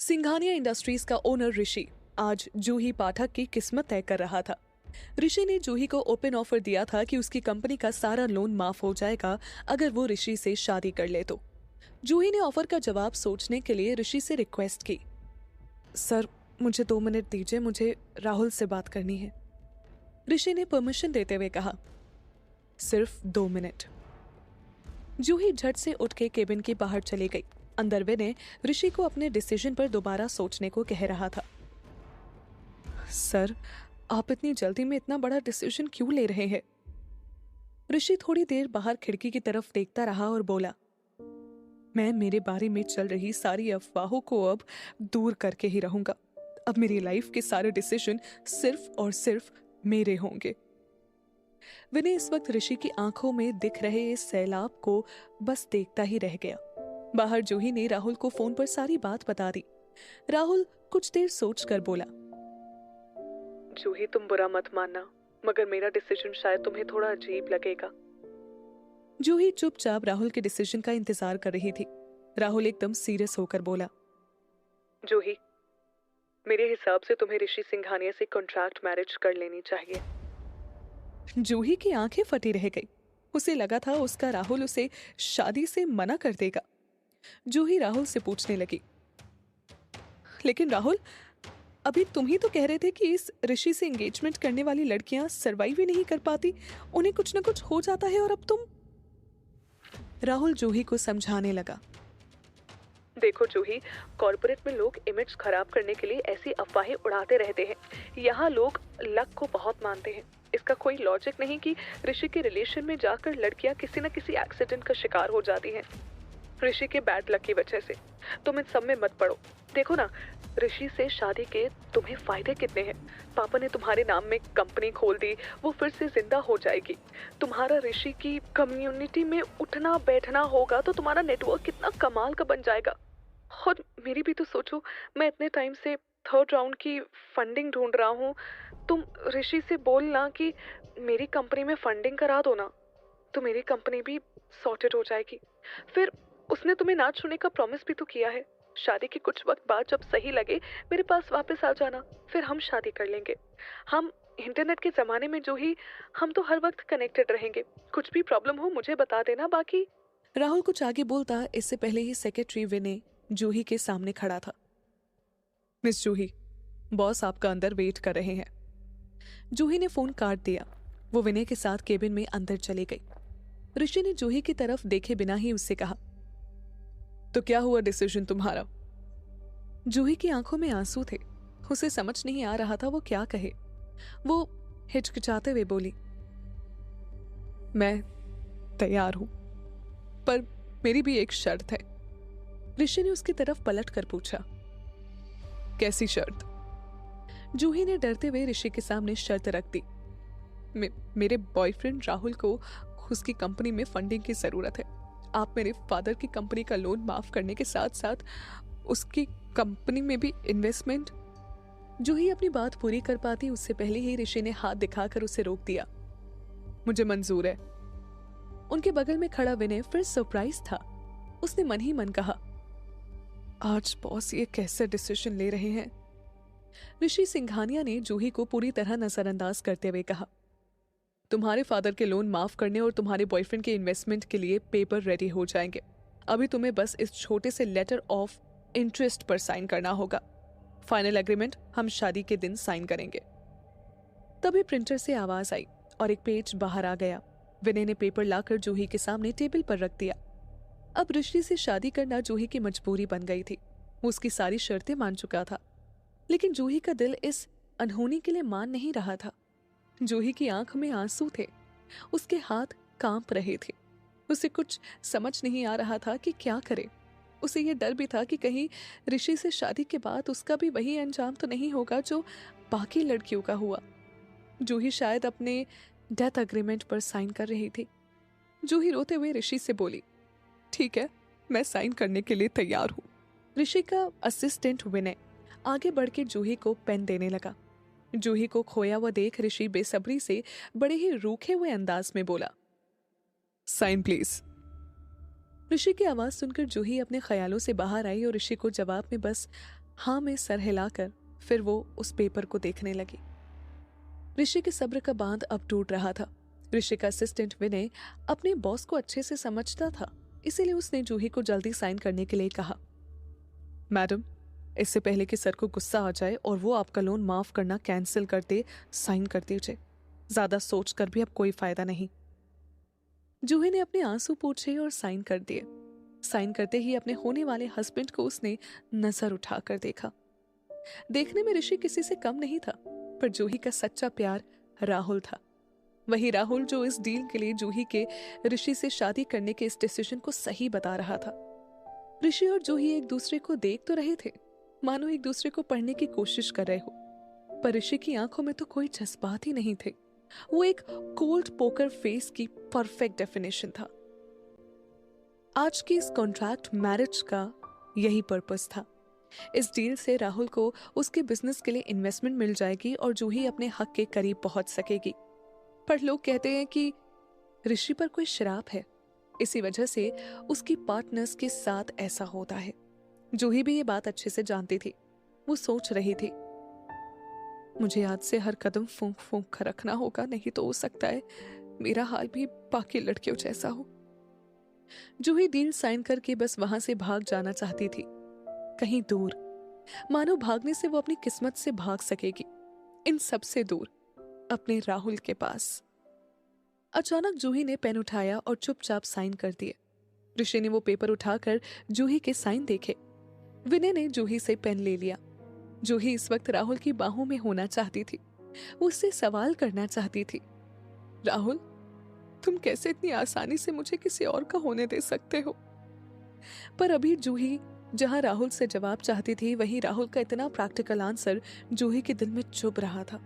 Singhania industries का owner ऋषि आज जूही पाठक की किस्मत तय कर रहा था। ऋषि ने जूही को ओपन ऑफर दिया था कि उसकी कंपनी का सारा लोन माफ हो जाएगा अगर वो ऋषि से शादी कर ले तो। जूही ने ऑफर का जवाब सोचने के लिए ऋषि से रिक्वेस्ट की। सर, मुझे 2 मिनट दीजिए, मुझे राहुल से बात करनी है। ऋषि ने परमिशन देते हुए कहा, सिर्फ 2 मिनट। जूही झट से उठ के केबिन के बाहर चली गई। अंदर विनय ऋषि को अपने डिसीजन पर दोबारा सोचने को कह रहा था। सर, आप इतनी जल्दी में इतना बड़ा डिसीजन क्यों ले रहे हैं? ऋषि थोड़ी देर बाहर खिड़की की तरफ देखता रहा और बोला, मैं मेरे बारे में चल रही सारी अफवाहों को अब दूर करके ही रहूंगा। अब मेरी लाइफ के सारे डिसीजन सिर्फ और सिर्फ मेरे होंगे। विनय इस वक्त ऋषि की आंखों में दिख रहे इस सैलाब को बस देखता ही रह गया। बाहर जूही ने राहुल को फोन पर सारी बात बता दी। राहुल कुछ देर सोचकर बोला, जूही, तुम बुरा मत मानना, मगर मेरा डिसीजन शायद तुम्हें थोड़ा अजीब लगेगा। जूही चुपचाप राहुल के डिसीजन का इंतजार कर रही थी। राहुल एकदम सीरियस होकर बोला, जूही, मेरे हिसाब से तुम्हें ऋषि सिंघानिया से कॉन्ट्रैक्ट मैरिज कर लेनी चाहिए। जूही की आंखें फटी रह गई। उसे लगा था उसका राहुल उसे शादी से मना कर देगा। जूही राहुल से पूछने लगी, लेकिन राहुल, अभी तुम ही तो कह रहे थे कि इस ऋषि से एंगेजमेंट करने वाली लड़कियां सरवाइव ही नहीं कर पाती, उन्हें कुछ ना कुछ हो जाता है, और अब तुम। राहुल जूही को समझाने लगा, देखो जूही, कॉर्पोरेट में लोग इमेज खराब करने के लिए ऐसी अफवाहें उड़ाते रहते हैं। यहाँ लोग लक को बहुत मानते हैं। इसका कोई लॉजिक नहीं कि ऋषि के रिलेशन में जाकर लड़कियां किसी न किसी एक्सीडेंट का शिकार हो जाती हैं ऋषि के बैड लक की वजह से। तुम इन सब में मत पड़ो। देखो ना, ऋषि से शादी के तुम्हें फायदे कितने हैं। पापा ने तुम्हारे नाम में कंपनी खोल दी, वो फिर से जिंदा हो जाएगी। तुम्हारा ऋषि की कम्युनिटी में उठना बैठना होगा तो तुम्हारा नेटवर्क कितना कमाल का बन जाएगा। और मेरी भी तो सोचो, मैं इतने टाइम से 3rd राउंड की फंडिंग ढूंढ रहा हूँ। तुम ऋषि से बोलना कि मेरी कंपनी में फंडिंग करा दो ना, तो मेरी कंपनी भी सॉर्टेड हो जाएगी। फिर उसने तुम्हें ना छूने का प्रॉमिस भी तो किया है। शादी के कुछ वक्त बाद जब सही लगे मेरे पास वापस आ जाना, फिर हम शादी कर लेंगे। हम इंटरनेट के ज़माने में जो ही, हम तो हर वक्त कनेक्टेड रहेंगे। कुछ भी प्रॉब्लम हो मुझे बता देना। बाकी। राहुल कुछ आगे बोलता, इससे पहले ही सेक्रेटरी विनय जूही के सामने खड़ा था। मिस जूही, बॉस आपका अंदर वेट कर रहे हैं। जूही ने फोन काट दिया। वो विनय के साथ केबिन में अंदर चली गई। ऋषि ने जूही की तरफ देखे बिना ही उससे कहा, तो क्या हुआ डिसीजन तुम्हारा? जूही की आंखों में आंसू थे। उसे समझ नहीं आ रहा था वो क्या कहे। वो हिचकिचाते हुए बोली, मैं तैयार हूं, पर मेरी भी एक शर्त है। ऋषि ने उसकी तरफ पलट कर पूछा, कैसी शर्त? जूही ने डरते हुए ऋषि के सामने शर्त रख दी। मेरे बॉयफ्रेंड राहुल को उसकी कंपनी में फंडिंग की जरूरत है। आप मेरे फादर की कंपनी का लोन माफ करने के साथ साथ उसकी कंपनी में भी इन्वेस्टमेंट। जूही अपनी बात पूरी कर पाती उससे पहले ही ऋषि ने हाथ दिखाकर उसे रोक दिया। मुझे मंजूर है। उनके बगल में खड़ा विनय फिर सरप्राइज था। उसने मन ही मन कहा, आज बॉस ये कैसे डिसीजन ले रहे हैं। ऋषि सिंघानिया ने जूही को पूरी तरह नजरअंदाज करते हुए कहा, तुम्हारे फादर के लोन माफ करने और तुम्हारे बॉयफ्रेंड के इन्वेस्टमेंट के लिए पेपर रेडी हो जाएंगे। अभी तुम्हें बस इस छोटे से लेटर ऑफ इंटरेस्ट पर साइन करना होगा। फाइनल एग्रीमेंट हम शादी के दिन साइन करेंगे। तभी प्रिंटर से आवाज आई और एक पेज बाहर आ गया। विनय ने पेपर लाकर जूही के सामने टेबल पर रख दिया। अब ऋषि से शादी करना जूही की मजबूरी बन गई थी। वो उसकी सारी शर्तें मान चुका था, लेकिन जूही का दिल इस अनहोनी के लिए मान नहीं रहा था। जूही की आंख में आंसू थे, उसके हाथ कांप रहे थे। उसे कुछ समझ नहीं आ रहा था कि क्या करे। उसे यह डर भी था कि कहीं ऋषि से शादी के बाद उसका भी वही अंजाम तो नहीं होगा जो बाकी लड़कियों का हुआ। जूही शायद अपने डेथ अग्रीमेंट पर साइन कर रही थी। जूही रोते हुए ऋषि से बोली, ठीक है, मैं साइन करने के लिए तैयार हूँ। ऋषि का असिस्टेंट विनय आगे बढ़ के जूही को पेन देने लगा। जूही को खोया हुआ देख ऋषि बेसब्री से बड़े ही रूखे हुए अंदाज में बोला, साइन प्लीज। ऋषि की आवाज सुनकर जूही अपने ख्यालों से बाहर आई और ऋषि को जवाब में बस हाँ में सर हिलाकर फिर वो उस पेपर को देखने लगी। ऋषि के सब्र का बांध अब टूट रहा था। ऋषि का असिस्टेंट विनय अपने बॉस को अच्छे से समझता था, इसीलिए उसने जूही को जल्दी साइन करने के लिए कहा। मैडम, इससे पहले कि सर को गुस्सा आ जाए और वो आपका लोन माफ करना कैंसिल करते, साइन कर दीजिए। ज्यादा सोच कर भी अब कोई फायदा नहीं। जूही ने अपने आंसू पोंछे और साइन कर दिए। साइन करते ही अपने होने वाले हस्बैंड को उसने नजर उठाकर देखा। देखने में ऋषि किसी से कम नहीं था, पर जूही का सच्चा प्यार राहुल था। वही राहुल जो इस डील के लिए जूही के ऋषि से शादी करने के इस डिसीजन को सही बता रहा था। ऋषि और जूही एक दूसरे को देख तो रहे थे, मानो एक दूसरे को पढ़ने की कोशिश कर रहे हो, पर ऋषि की आंखों में तो कोई जज्बात ही नहीं थे। वो एक कोल्ड पोकर फेस की परफेक्ट डेफिनेशन था। आज की इस कॉन्ट्रैक्ट मैरिज का यही पर्पस था। इस डील से राहुल को उसके बिजनेस के लिए इन्वेस्टमेंट मिल जाएगी और जूही अपने हक के करीब पहुंच सकेगी। पर लोग कहते हैं कि ऋषि पर कोई श्राप है, इसी वजह से उसकी पार्टनर्स के साथ ऐसा होता है। जूही भी ये बात अच्छे से जानती थी। वो सोच रही थी, मुझे आज से हर कदम फूंक फूंक कर रखना होगा, नहीं तो हो सकता है मेरा हाल भी बाकी लड़कियों जैसा हो। जूही डील साइन करके बस वहां से भाग जाना चाहती थी, कहीं दूर, मानो भागने से वो अपनी किस्मत से भाग सकेगी, इन सब से दूर, अपने राहुल के पास। अचानक जूही ने पेन उठाया और चुपचाप साइन कर दिए। ऋषि ने वो पेपर उठाकर जूही के साइन देखे। विनय ने जूही से पेन ले लिया। जूही इस वक्त राहुल की बाहों में होना चाहती थी। वो उससे सवाल करना चाहती थी, राहुल, तुम कैसे इतनी आसानी से मुझे किसी और का होने दे सकते हो? पर अभी जूही जहां राहुल से जवाब चाहती थी, वहीं राहुल का इतना प्रैक्टिकल आंसर जूही के दिल में चुभ रहा था।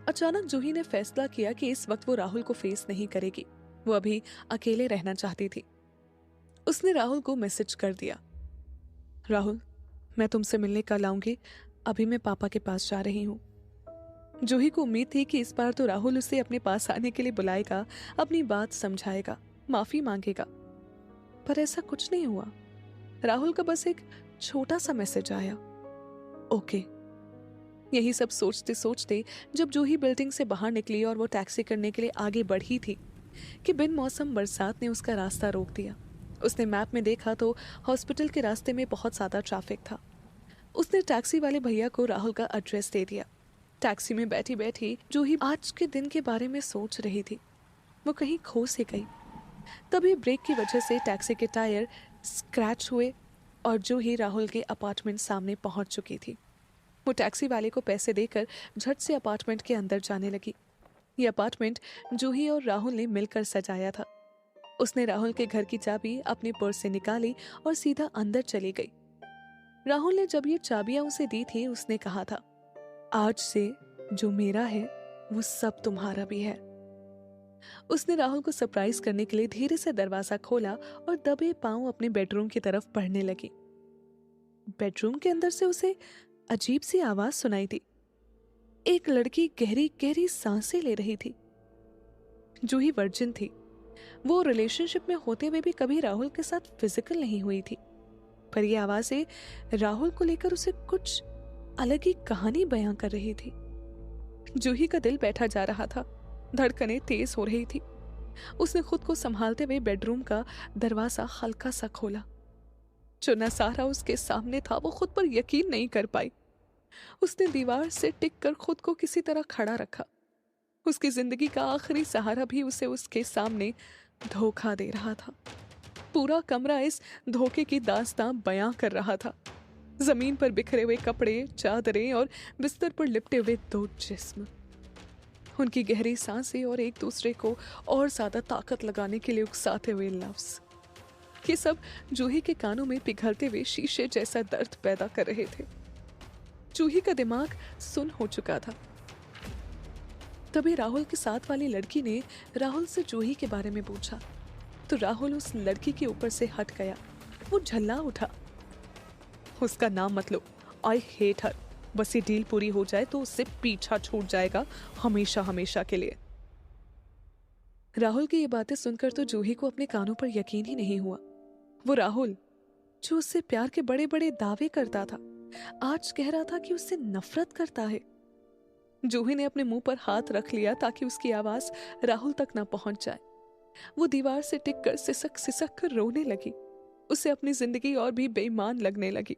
अचानक जूही ने फैसला किया कि इस वक्त वो राहुल को फेस नहीं करेगी। वो अभी अकेले रहना चाहती थी। उसने राहुल को मैसेज कर दिया, राहुल, मैं तुमसे मिलने कल आऊंगी, अभी मैं पापा के पास जा रही हूँ। जूही को उम्मीद थी कि इस बार तो राहुल उसे अपने पास आने के लिए बुलाएगा, अपनी बात समझाएगा, माफी मांगेगा, पर ऐसा कुछ नहीं हुआ। राहुल का बस एक छोटा सा मैसेज आया, ओके। यही सब सोचते सोचते जब जूही बिल्डिंग से बाहर निकली और वो टैक्सी करने के लिए आगे बढ़ी थी कि बिन मौसम बरसात ने उसका रास्ता रोक दिया। उसने मैप में देखा तो हॉस्पिटल के रास्ते में बहुत ज्यादा ट्रैफिक था। उसने टैक्सी वाले भैया को राहुल का एड्रेस दे दिया। टैक्सी में बैठी बैठी जूही आज के दिन के बारे में सोच रही थी। वो कहीं खो से गई। तभी ब्रेक की वजह से टैक्सी के टायर स्क्रैच हुए और जूही राहुल के अपार्टमेंट सामने पहुंच चुकी थी। वो टैक्सी वाले को पैसे देकर झट से अपार्टमेंट के अंदर जाने लगी। ये अपार्टमेंट जूही और राहुल ने मिलकर सजाया था। उसने राहुल के घर की चाबी अपने पर्स से निकाली और सीधा अंदर चली गई। राहुल ने जब ये चाबियां उसे दी थी, उसने कहा था, आज से जो मेरा है वो सब तुम्हारा भी है। उसने राहुल को सरप्राइज करने के लिए धीरे से दरवाजा खोला और दबे पांव अपने बेडरूम की तरफ बढ़ने लगी। बेडरूम के अंदर से उसे अजीब सी आवाज सुनाई दी। एक लड़की गहरी गहरी सांसें ले रही थी। जूही वर्जिन थी। वो रिलेशनशिप में होते हुए भी कभी राहुल के साथ फिजिकल नहीं हुई थी, पर यह आवाजें राहुल को लेकर उसे कुछ अलग ही कहानी बयां कर रही थी। जूही का दिल बैठा जा रहा था, धड़कनें तेज हो रही थी। उसने खुद को संभालते हुए बेडरूम का दरवाजा हल्का सा खोला। जो नजारा उसके सामने था वो खुद पर यकीन नहीं कर पाई। उसने दीवार से टिक कर खुद को किसी तरह खड़ा रखा। उसकी जिंदगी का आखिरी सहारा भी उसे उसके सामने धोखा दे रहा था। पूरा कमरा इस धोखे की दास्तां बयां कर रहा था। जमीन पर बिखरे हुए कपड़े, चादरें और बिस्तर पर लिपटे हुए दो जिस्म, उनकी गहरी सांसें और एक दूसरे को और ज्यादा ताकत लगाने के लिए उकसाते हुए लफ्ज, ये सब जूही के कानों में पिघलते हुए शीशे जैसा दर्द पैदा कर रहे थे। जूही का दिमाग सुन्न हो चुका था। तभी राहुल के साथ वाली लड़की ने राहुल से जूही के बारे में पूछा तो राहुल उस लड़की के ऊपर से हट गया। वो झल्ला उठा, उसका नाम मत लो, आई हेट हर। बस ये डील पूरी हो जाए तो उससे पीछा छूट जाएगा हमेशा हमेशा के लिए। राहुल की ये बातें सुनकर तो जूही को अपने कानों पर यकीन ही नहीं हुआ। वो राहुल जो उससे प्यार के बड़े बड़े दावे करता था, आज कह रहा था कि उससे नफरत करता है। जूही ने अपने मुंह पर हाथ रख लिया ताकि उसकी आवाज राहुल तक ना पहुंच जाए। वो दीवार से टिक कर सिसक सिसक कर रोने लगी। उसे अपनी जिंदगी और भी बेईमान लगने लगी।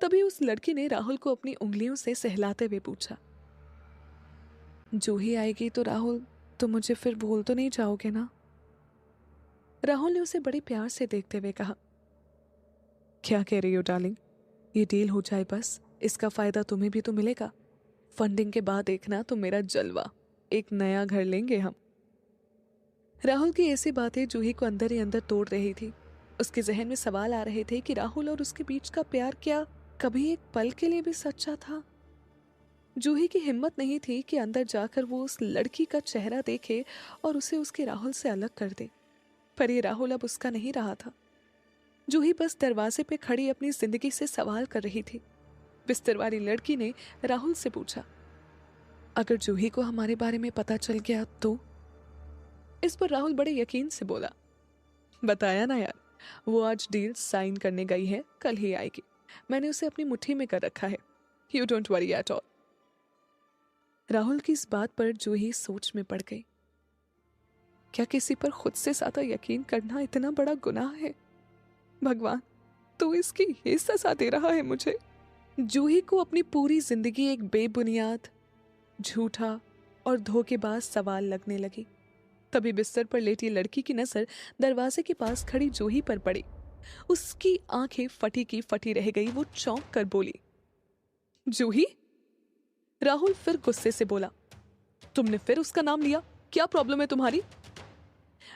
तभी उस लड़की ने राहुल को अपनी उंगलियों से सहलाते हुए पूछा, जूही आएगी तो राहुल, तुम मुझे फिर भूल तो नहीं जाओगे ना? राहुल ने उसे बड़े प्यार से देखते हुए कहा, क्या कह रही हो डार्लिंग? ये डील हो जाए बस, इसका फायदा तुम्हें भी तो मिलेगा। फंडिंग के बाद देखना तो मेरा जलवा, एक नया घर लेंगे हम। राहुल की ऐसी बातें जूही को अंदर ही अंदर तोड़ रही थी। उसके जहन में सवाल आ रहे थे कि राहुल और उसके बीच का प्यार क्या कभी एक पल के लिए भी सच्चा था? जूही की हिम्मत नहीं थी कि अंदर जाकर वो उस लड़की का चेहरा देखे और उसे उसके राहुल से अलग कर दे। पर ये राहुल अब उसका नहीं रहा था। जूही बस दरवाजे पे खड़ी अपनी जिंदगी से सवाल कर रही थी। बिस्तर वाली लड़की ने राहुल से पूछा, अगर जूही को हमारे बारे में पता चल गया तो? इस पर राहुल बड़े यकीन से बोला, बताया ना यार, वो आज डील साइन करने गई है, कल ही आएगी। मैंने उसे अपनी मुट्ठी में कर रखा है। You don't worry at all. Rahul की इस बात पर जूही सोच में पड़ गई। क्या किसी पर खुद से ज्यादा यकीन करना इतना बड़ा गुनाह है? भगवान, तू इसकी ये सजा दे रहा है मुझे। जूही को अपनी पूरी जिंदगी एक बेबुनियाद, झूठा और धोखेबाज सवाल लगने लगी। तभी बिस्तर पर लेटी लड़की की नजर दरवाजे के पास खड़ी जूही पर पड़ी। उसकी आंखें फटी की फटी रह गई। वो चौंक कर बोली, जूही? राहुल फिर गुस्से से बोला, तुमने फिर उसका नाम लिया? क्या प्रॉब्लम है तुम्हारी?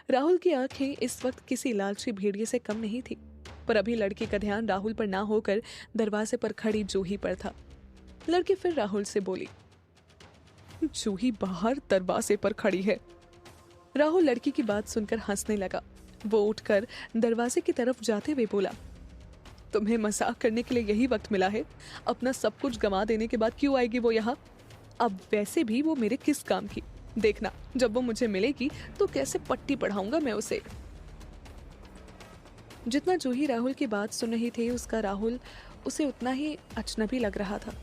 राहुल की आंखें इस वक्त किसी लालची भेड़िए से कम नहीं थी, पर अभी लड़की का ध्यान राहुल पर ना होकर दरवाजे पर खड़ी जूही पर था। लड़की फिर राहुल से बोली, जूही बाहर दरवाजे पर खड़ी है। राहुल लड़की की बात सुनकर हंसने लगा। वो उठकर दरवाजे की तरफ जाते हुए बोला, तुम्हें मजाक करने के लिए यही वक्त मिला है? अपना सब कुछ गंवा देने के बाद क्यों आएगी वो यहाँ? अब वैसे भी वो मेरे किस काम की? देखना, जब वो मुझे मिलेगी तो कैसे पट्टी पढ़ाऊंगा मैं उसे। जितना जूही राहुल की बात सुन रही थी, उसका राहुल उसे उतना ही अजनबी लग रहा था।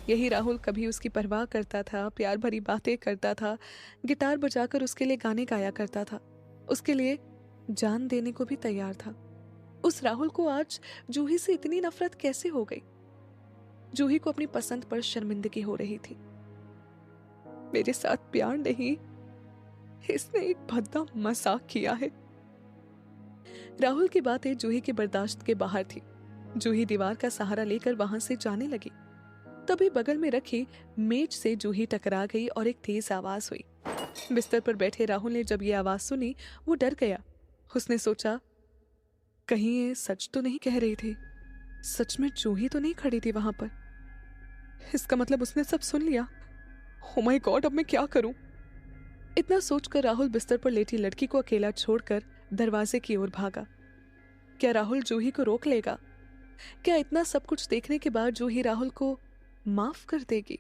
यही राहुल कभी उसकी परवाह करता था, प्यार भरी बातें करता था, गिटार बजाकर उसके लिए गाने गाया करता था, उसके लिए जान देने को भी तैयार था। उस राहुल को आज जूही से इतनी नफरत कैसे हो गई? जूही को अपनी पसंद पर शर्मिंदगी हो रही थी। मेरे साथ प्यार नहीं, इसने एक भद्दा मजाक किया है। राहुल की बातें जूही के बर्दाश्त के बाहर थी। जूही दीवार का सहारा लेकर वहां से जाने लगी। तभी बगल में रखी मेज से जूही टकरा गई और एक तेज आवाज हुई। बिस्तर पर बैठे राहुल ने जब ये आवाज सुनी, वो डर गया। उसने सोचा, कहीं ये सच तो नहीं कह रही थी? सच में जूही तो नहीं खड़ी थी वहां पर? इसका मतलब उसने सब सुन लिया। ओह माय गॉड, अब मैं क्या करूं? इतना सोचकर राहुल बिस्तर पर लेटी लड़की को अकेला छोड़कर दरवाजे की ओर भागा। क्या राहुल जूही को रोक लेगा? क्या इतना सब कुछ देखने के बाद जूही राहुल को माफ कर देगी?